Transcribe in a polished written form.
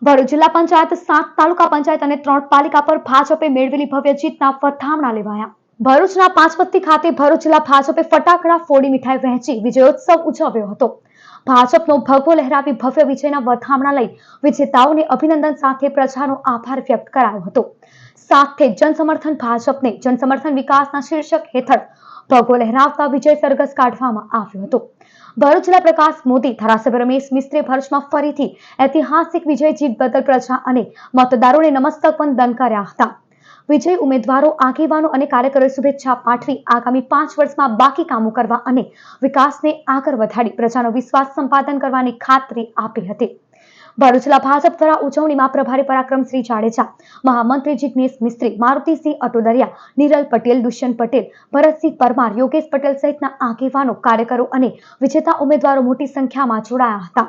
ભરૂચ જિલ્લા પંચાયત 7 તાલુકા પંચાયત અને 3 પાલિકા પર ભાજપે મેળવેલી ભવ્ય જીતના વધામણા લેવાયા। ભરૂચના પાંચપત્તી ખાતે ભરૂચ જિલ્લા ભાજપે ફટાકડા ફોડી મીઠાઈ વહેંચી વિજયોત્સવ ઉજવ્યો હતો। ભાજપનો ભગવો લહેરાવી ભવ્ય વિજયના વધામણા લઈ વિજેતાઓને અભિનંદન સાથે પ્રજાનો આભાર વ્યક્ત કરાયો હતો। સાથે જનસમર્થન ભાજપને જનસમર્થન વિકાસના શીર્ષક હેઠળ ભગવો લહેરાવતા વિજય સરઘસ કાઢવામાં આવ્યો હતો। ભરૂચ જિલ્લા પ્રકાશ મોદી ધારાસભ્ય રમેશ મિસ્ત્રીએ ભરૂચમાં ફરીથી ઐતિહાસિક વિજય જીત બદલ પ્રજા અને મતદારોને નમસ્તક વંદન કર્યા હતા। વિજય ઉમેદવારો આગેવાનો અને કાર્યકરોએ શુભેચ્છા પાઠવી આગામી 5 વર્ષમાં બાકી કામો કરવા અને વિકાસને આગળ વધારી પ્રજાનો વિશ્વાસ સંપાદન કરવાની ખાતરી આપી હતી। ભરૂચ જિલ્લા ભાજપ દ્વારા ઉજવણીમાં પ્રભારી પરાક્રમસિંહ જાડેજા, મહામંત્રી જિગ્નેશ મિસ્ત્રી, મારુતિસિંહ અટોદરિયા, નીરલ પટેલ, દુષ્યંત પટેલ, ભરતસિંહ પરમાર, યોગેશ પટેલ સહિતના આગેવાનો, કાર્યકરો અને વિજેતા ઉમેદવારો મોટી સંખ્યામાં જોડાયા હતા।